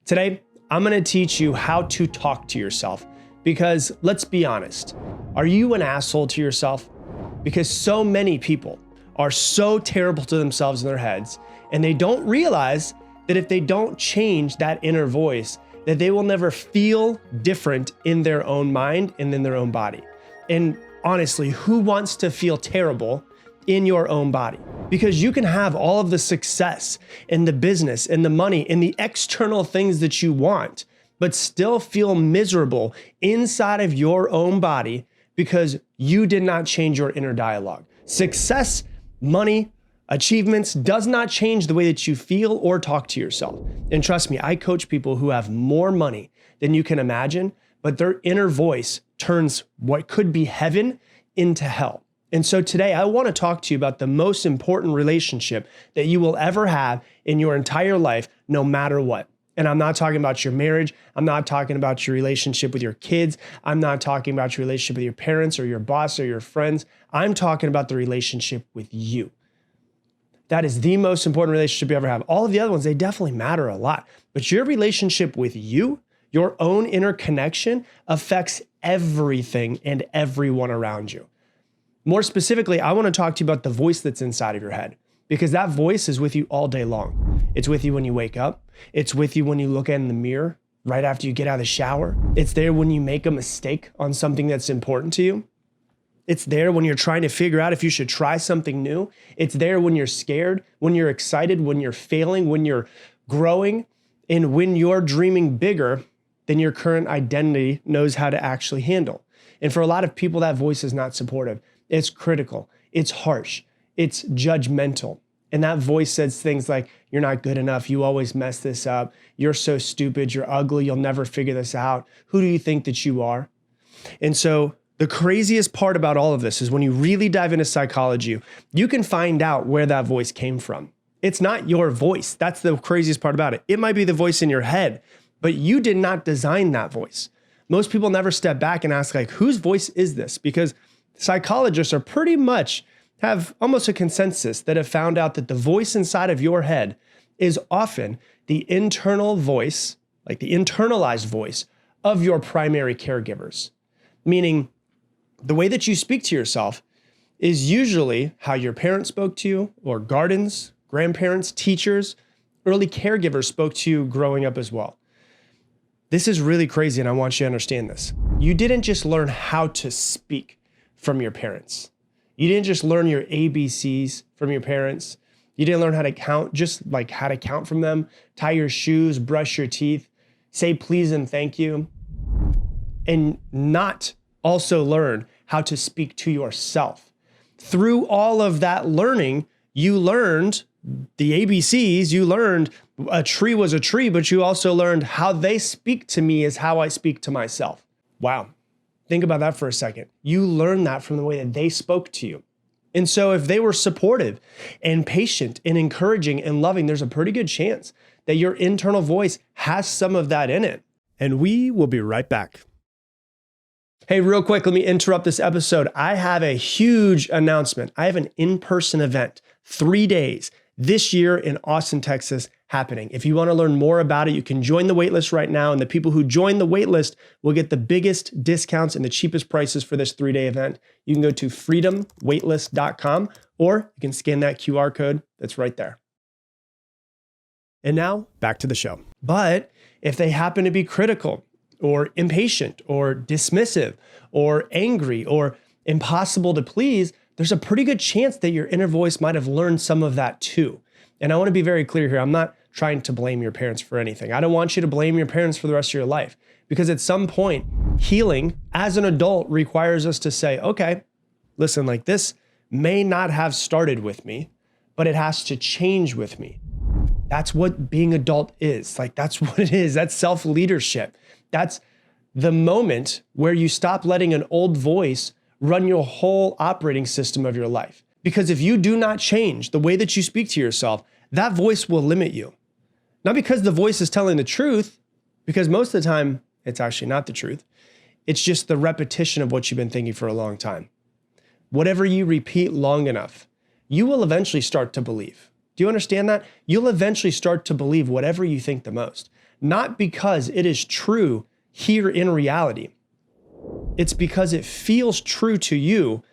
Today, I'm gonna teach you how to talk to yourself because let's be honest, are you an asshole to yourself? Because so many people are so terrible to themselves in their heads and they don't realize that if they don't change that inner voice, that they will never feel different in their own mind and in their own body. And honestly, who wants to feel terrible in your own body? Because you can have all of the success and the business and the money and the external things that you want, but still feel miserable inside of your own body because you did not change your inner dialogue. Success, money, achievements does not change the way that you feel or talk to yourself. And trust me, I coach people who have more money than you can imagine, but their inner voice turns what could be heaven into hell. And so today I want to talk to you about the most important relationship that you will ever have in your entire life, no matter what. And I'm not talking about your marriage. I'm not talking about your relationship with your kids. I'm not talking about your relationship with your parents or your boss or your friends. I'm talking about the relationship with you. That is the most important relationship you ever have. All of the other ones, they definitely matter a lot. But your relationship with you, your own inner connection, affects everything and everyone around you. More specifically, I want to talk to you about the voice that's inside of your head, because that voice is with you all day long. It's with you when you wake up. It's with you when you look in the mirror right after you get out of the shower. It's there when you make a mistake on something that's important to you. It's there when you're trying to figure out if you should try something new. It's there when you're scared, when you're excited, when you're failing, when you're growing, and when you're dreaming bigger than your current identity knows how to actually handle. And for a lot of people, that voice is not supportive. It's critical, it's harsh, it's judgmental. And that voice says things like, you're not good enough, you always mess this up, you're so stupid, you're ugly, you'll never figure this out. Who do you think that you are? And so the craziest part about all of this is when you really dive into psychology, you can find out where that voice came from. It's not your voice. That's the craziest part about it. It might be the voice in your head, but you did not design that voice. Most people never step back and ask, like, whose voice is this? Because psychologists are pretty much have almost a consensus that have found out that the voice inside of your head is often the internal voice, like the internalized voice of your primary caregivers. Meaning the way that you speak to yourself is usually how your parents spoke to you, or guardians, grandparents, teachers, early caregivers spoke to you growing up as well. This is really crazy, and I want you to understand this. You didn't just learn how to speak from your parents. You didn't just learn your ABCs from your parents. You didn't learn how to count, just like how to count from them, tie your shoes, brush your teeth, say please and thank you, and not also learn how to speak to yourself. Through all of that learning, you learned the ABCs, you learned a tree was a tree, but you also learned how they speak to me is how I speak to myself. Wow. Think about that for a second. You learned that from the way that they spoke to you. And so if they were supportive and patient and encouraging and loving, there's a pretty good chance that your internal voice has some of that in it. And we will be right back. Hey, real quick, let me interrupt this episode. I have a huge announcement. I have an in-person event, 3 days this year in Austin, Texas, happening. If you want to learn more about it, you can join the waitlist right now. And the people who join the waitlist will get the biggest discounts and the cheapest prices for this 3-day event. You can go to freedomwaitlist.com or you can scan that QR code that's right there. And now back to the show. But if they happen to be critical or impatient or dismissive or angry or impossible to please, there's a pretty good chance that your inner voice might have learned some of that too. And I want to be very clear here. I'm not trying to blame your parents for anything. I don't want you to blame your parents for the rest of your life, because at some point, healing as an adult requires us to say, okay, listen, like this may not have started with me, but it has to change with me. That's what being adult is. Like, that's what it is. That's self-leadership. That's the moment where you stop letting an old voice run your whole operating system of your life. Because if you do not change the way that you speak to yourself, that voice will limit you. Not because the voice is telling the truth, because most of the time it's actually not the truth. It's just the repetition of what you've been thinking for a long time. Whatever you repeat long enough, you will eventually start to believe. Do you understand that? You'll eventually start to believe whatever you think the most. not because it is true here in reality. It's because it feels true to you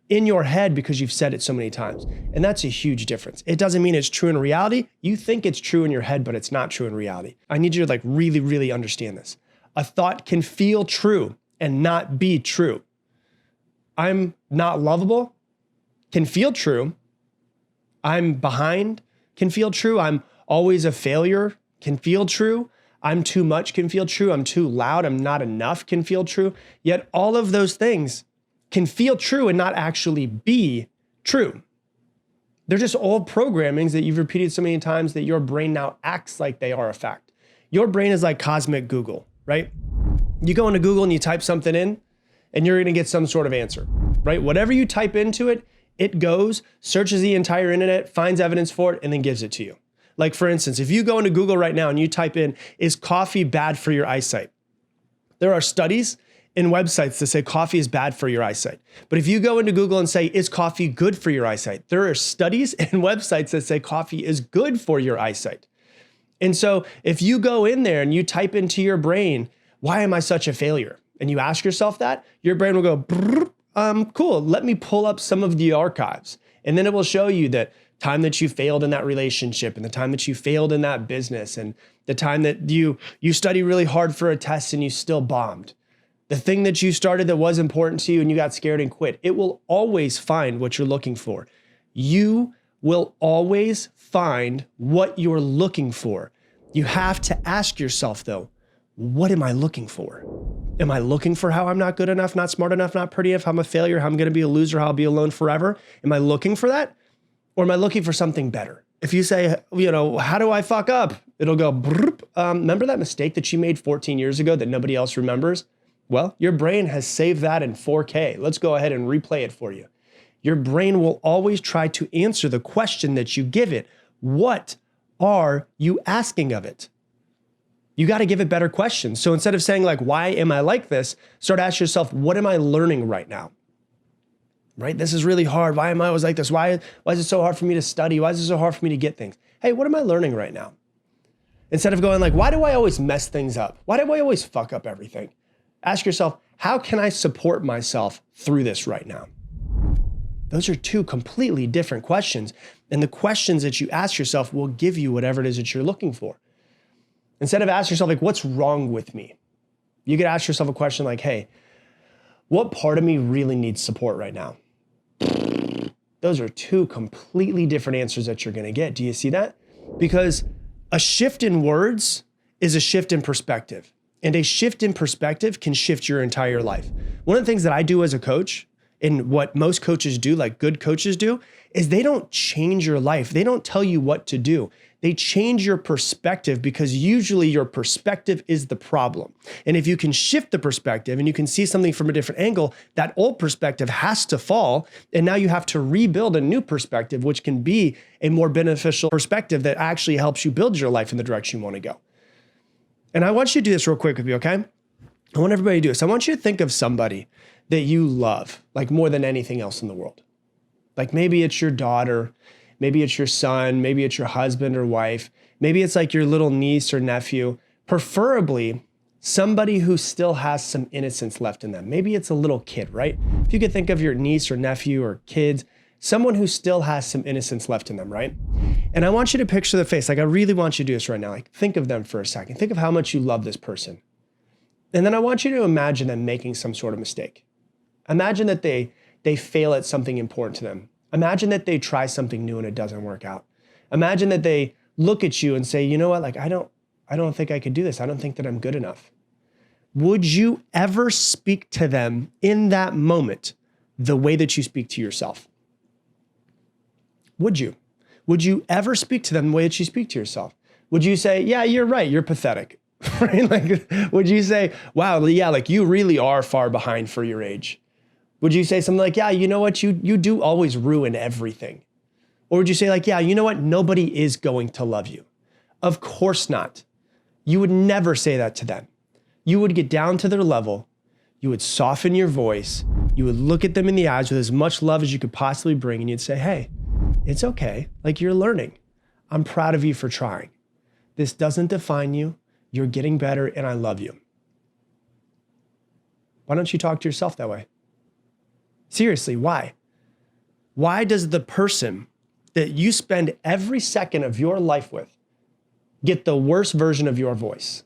in your head because you've said it so many times. And that's a huge difference. It doesn't mean it's true in reality. You think it's true in your head, but it's not true in reality. I need you to really, really understand this. A thought can feel true and not be true. I'm not lovable can feel true. I'm behind can feel true. I'm always a failure can feel true. I'm too much can feel true. I'm too loud. I'm not enough can feel true. Yet all of those things can feel true and not actually be true. They're just old programmings that you've repeated so many times that your brain now acts like they are a fact. Your brain is like cosmic Google, right? You go into Google and you type something in and you're going to get some sort of answer, right? Whatever you type into it, it goes, searches the entire internet, finds evidence for it, and then gives it to you. Like for instance, if you go into Google right now and you type in, is coffee bad for your eyesight? There are studies and websites that say coffee is bad for your eyesight. But if you go into Google and say, is coffee good for your eyesight? There are studies and websites that say coffee is good for your eyesight. And so if you go in there and you type into your brain, why am I such a failure? And you ask yourself that, your brain will go, cool, let me pull up some of the archives. And then it will show you that time that you failed in that relationship and the time that you failed in that business and the time that you study really hard for a test and you still bombed. The thing that you started that was important to you and you got scared and quit. It will always find what you're looking for. You will always find what you're looking for. You have to ask yourself though, what am I looking for? Am I looking for how I'm not good enough, not smart enough, not pretty enough, how I'm a failure, how I'm going to be a loser, how I'll be alone forever? Am I looking for that? Or am I looking for something better? If you say, how do I fuck up? It'll go, remember that mistake that you made 14 years ago that nobody else remembers? Well, your brain has saved that in 4K. Let's go ahead and replay it for you. Your brain will always try to answer the question that you give it. What are you asking of it? You got to give it better questions. So instead of saying why am I like this? Start asking yourself, what am I learning right now? Right? This is really hard. Why am I always like this? Why is it so hard for me to study? Why is it so hard for me to get things? Hey, what am I learning right now? Instead of going why do I always mess things up? Why do I always fuck up everything? Ask yourself, how can I support myself through this right now? Those are two completely different questions. And the questions that you ask yourself will give you whatever it is that you're looking for. Instead of asking yourself, what's wrong with me? You could ask yourself a question like, hey, what part of me really needs support right now? Those are two completely different answers that you're going to get. Do you see that? Because a shift in words is a shift in perspective. And a shift in perspective can shift your entire life. One of the things that I do as a coach, and what most coaches do, like good coaches do, is they don't change your life. They don't tell you what to do. They change your perspective because usually your perspective is the problem. And if you can shift the perspective and you can see something from a different angle, that old perspective has to fall. And now you have to rebuild a new perspective, which can be a more beneficial perspective that actually helps you build your life in the direction you want to go. And I want you to do this real quick with me, okay? I want everybody to do this. I want you to think of somebody that you love, more than anything else in the world. Maybe it's your daughter, maybe it's your son, maybe it's your husband or wife, maybe it's your little niece or nephew, preferably somebody who still has some innocence left in them. Maybe it's a little kid, right? If you could think of your niece or nephew or kids, someone who still has some innocence left in them, right? And I want you to picture the face. I really want you to do this right now. Think of them for a second. Think of how much you love this person. And then I want you to imagine them making some sort of mistake. Imagine that they fail at something important to them. Imagine that they try something new and it doesn't work out. Imagine that they look at you and say, you know what, I don't think I could do this. I don't think that I'm good enough. Would you ever speak to them in that moment the way that you speak to yourself? Would you? Would you ever speak to them the way that you speak to yourself? Would you say, yeah, you're right, you're pathetic, right? Would you say, wow, yeah, you really are far behind for your age? Would you say something like, yeah, you know what, you do always ruin everything? Or would you say yeah, you know what, nobody is going to love you? Of course not. You would never say that to them. You would get down to their level. You would soften your voice. You would look at them in the eyes with as much love as you could possibly bring. And you'd say, hey, it's okay. You're learning. I'm proud of you for trying. This doesn't define you. You're getting better and I love you. Why don't you talk to yourself that way? Seriously, why? Why does the person that you spend every second of your life with get the worst version of your voice?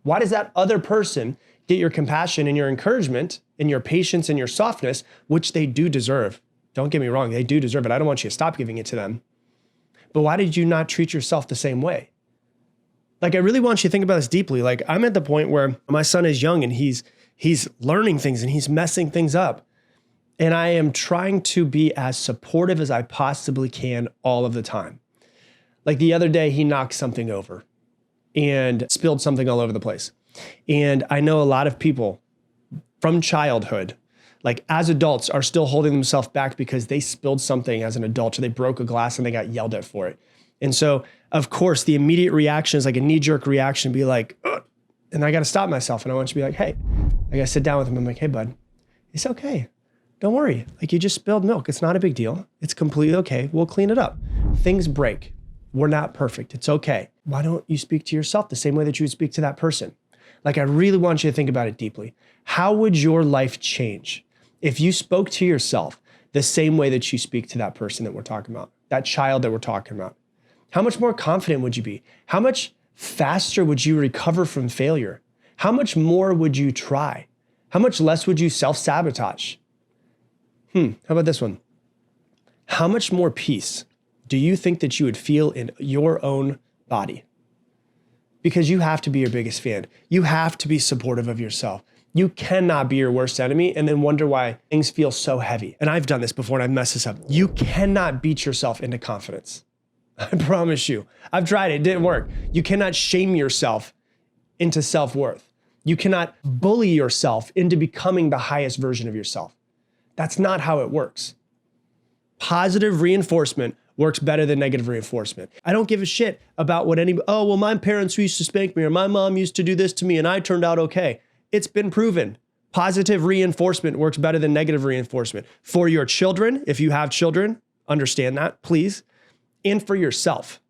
Why does that other person get your compassion and your encouragement and your patience and your softness, which they do deserve? Don't get me wrong, they do deserve it. I don't want you to stop giving it to them. But why did you not treat yourself the same way? Like, I really want you to think about this deeply. Like, I'm at the point where my son is young and he's learning things and he's messing things up. And I am trying to be as supportive as I possibly can all of the time. Like the other day, he knocked something over and spilled something all over the place. And I know a lot of people from childhood, like as adults, are still holding themselves back because they spilled something as an adult, or they broke a glass and they got yelled at for it. And so, of course, the immediate reaction is like a knee-jerk reaction, be like, ugh. And I got to stop myself. And I want you to be like, hey, I got to sit down with him. I'm like, hey, bud, it's okay. Don't worry. Like, you just spilled milk. It's not a big deal. It's completely okay. We'll clean it up. Things break. We're not perfect. It's okay. Why don't you speak to yourself the same way that you would speak to that person? Like, I really want you to think about it deeply. How would your life change if you spoke to yourself the same way that you speak to that person that we're talking about, that child that we're talking about? How much more confident would you be? How much faster would you recover from failure? How much more would you try? How much less would you self-sabotage? How about this one? How much more peace do you think that you would feel in your own body? Because you have to be your biggest fan. You have to be supportive of yourself. You cannot be your worst enemy and then wonder why things feel so heavy. And I've done this before and I've messed this up. You cannot beat yourself into confidence. I promise you. I've tried it. It didn't work. You cannot shame yourself into self-worth. You cannot bully yourself into becoming the highest version of yourself. That's not how it works. Positive reinforcement works better than negative reinforcement. I don't give a shit about what my parents used to spank me, or my mom used to do this to me and I turned out okay. It's been proven. Positive reinforcement works better than negative reinforcement. For your children, if you have children, understand that, please. And for yourself.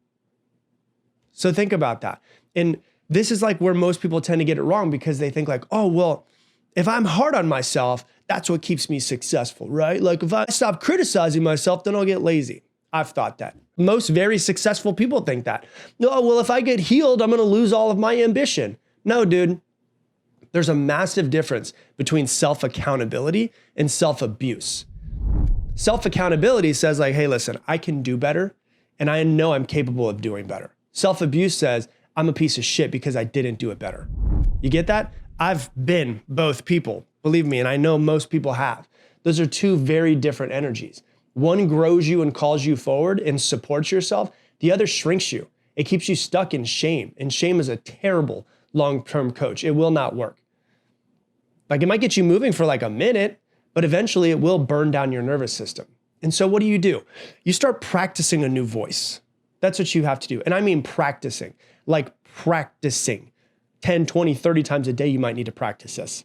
So think about that. And this is like where most people tend to get it wrong, because they think like, oh, well, if I'm hard on myself, that's what keeps me successful, right? Like if I stop criticizing myself, then I'll get lazy. I've thought that. Most very successful people think that. Oh, well, if I get healed, I'm going to lose all of my ambition. No, dude. There's a massive difference between self-accountability and self-abuse. Self-accountability says like, hey, listen, I can do better. And I know I'm capable of doing better. Self-abuse says, I'm a piece of shit because I didn't do it better. You get that? I've been both people, believe me, and I know most people have. Those are two very different energies. One grows you and calls you forward and supports yourself. The other shrinks you. It keeps you stuck in shame. And shame is a terrible long-term coach. It will not work. Like, it might get you moving for like a minute, but eventually it will burn down your nervous system. And so what do? You start practicing a new voice. That's what you have to do. And I mean practicing, like practicing 10, 20, 30 times a day. You might need to practice this.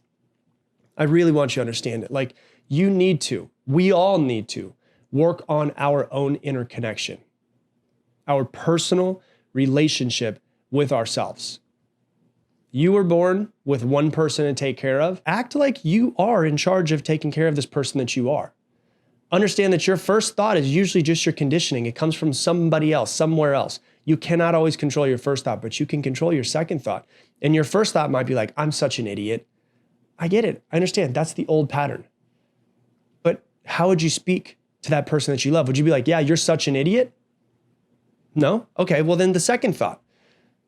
I really want you to understand it. Like, we all need to work on our own inner connection, our personal relationship with ourselves. You were born with one person to take care of. Act like you are in charge of taking care of this person that you are. Understand that your first thought is usually just your conditioning. It comes from somebody else, somewhere else. You cannot always control your first thought, but you can control your second thought. And your first thought might be like, I'm such an idiot. I get it. I understand. That's the old pattern. But how would you speak to that person that you love? Would you be like, yeah, you're such an idiot? No? Okay, well then the second thought,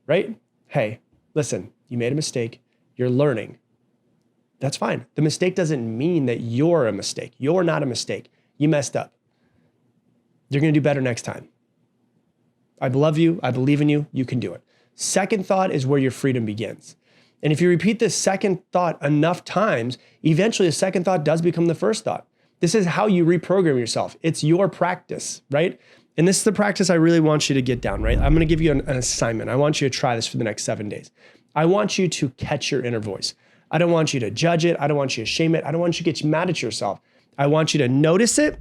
right? Hey, listen, you made a mistake. You're learning. That's fine. The mistake doesn't mean that you're a mistake. You're not a mistake. You messed up. You're going to do better next time. I love you. I believe in you. You can do it. Second thought is where your freedom begins. And if you repeat this second thought enough times, eventually the second thought does become the first thought. This is how you reprogram yourself. It's your practice, right? And this is the practice I really want you to get down, right? I'm going to give you an assignment. I want you to try this for the next 7 days. I want you to catch your inner voice. I don't want you to judge it. I don't want you to shame it. I don't want you to get mad at yourself. I want you to notice it.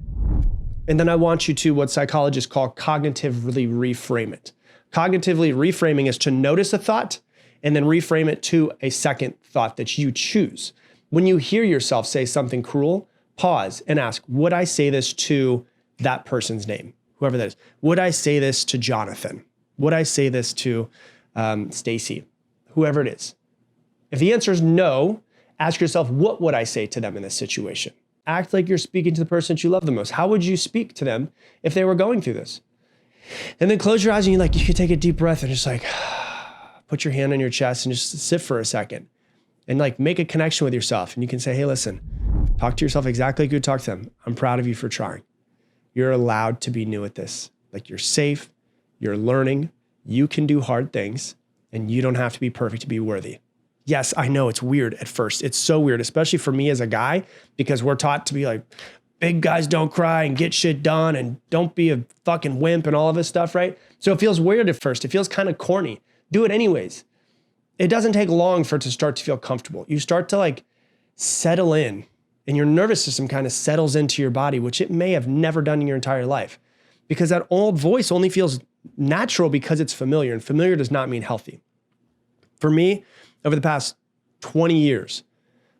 And then I want you to, what psychologists call cognitively reframe it. Cognitively reframing is to notice a thought and then reframe it to a second thought that you choose. When you hear yourself say something cruel, pause and ask, would I say this to that person's name, whoever that is? Would I say this to Jonathan? Would I say this to Stacy? Whoever it is. If the answer is no, ask yourself, what would I say to them in this situation? Act like you're speaking to the person that you love the most. How would you speak to them if they were going through this? And then close your eyes and you could take a deep breath and just like put your hand on your chest and just sit for a second and like make a connection with yourself. And you can say, hey, listen, talk to yourself exactly like you would talk to them. I'm proud of you for trying. You're allowed to be new at this. Like you're safe, you're learning, you can do hard things, and you don't have to be perfect to be worthy. Yes, I know it's weird at first. It's so weird, especially for me as a guy, because we're taught to be like, big guys don't cry and get shit done and don't be a fucking wimp and all of this stuff, right? So it feels weird at first. It feels kind of corny. Do it anyways. It doesn't take long for it to start to feel comfortable. You start to like settle in and your nervous system kind of settles into your body, which it may have never done in your entire life, because that old voice only feels natural because it's familiar, and familiar does not mean healthy. For me, over the past 20 years,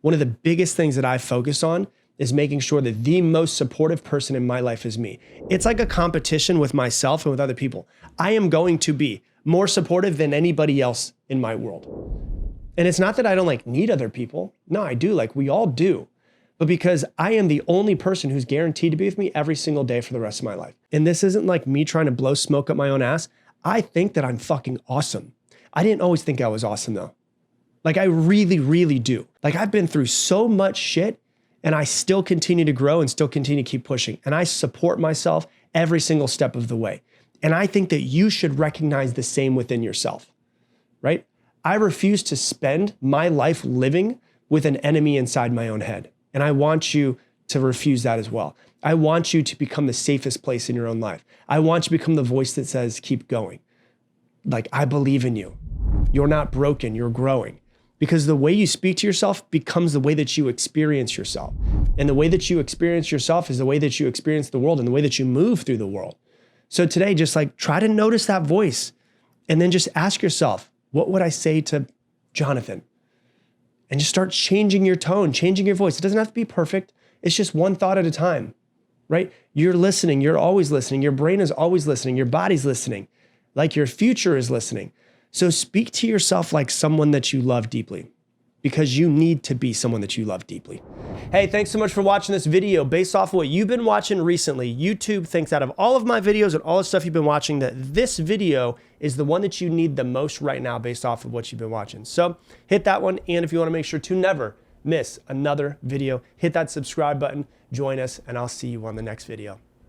one of the biggest things that I focus on is making sure that the most supportive person in my life is me. It's like a competition with myself and with other people. I am going to be more supportive than anybody else in my world. And it's not that I don't like need other people. No, I do, like we all do. But because I am the only person who's guaranteed to be with me every single day for the rest of my life. And this isn't like me trying to blow smoke up my own ass. I think that I'm fucking awesome. I didn't always think I was awesome though. Like I really, really do. Like I've been through so much shit and I still continue to grow and still continue to keep pushing. And I support myself every single step of the way. And I think that you should recognize the same within yourself, right? I refuse to spend my life living with an enemy inside my own head. And I want you to refuse that as well. I want you to become the safest place in your own life. I want you to become the voice that says, keep going. Like, I believe in you. You're not broken, you're growing. Because the way you speak to yourself becomes the way that you experience yourself. And the way that you experience yourself is the way that you experience the world and the way that you move through the world. So today, just like try to notice that voice and then just ask yourself, what would I say to Jonathan? And just start changing your tone, changing your voice. It doesn't have to be perfect. It's just one thought at a time, right? You're listening. You're always listening. Your brain is always listening. Your body's listening. Like your future is listening. So speak to yourself like someone that you love deeply, because you need to be someone that you love deeply. Hey, thanks so much for watching this video. Based off of what you've been watching recently, YouTube thinks out of all of my videos and all the stuff you've been watching that this video is the one that you need the most right now based off of what you've been watching. So hit that one. And if you want to make sure to never miss another video, hit that subscribe button, join us, and I'll see you on the next video.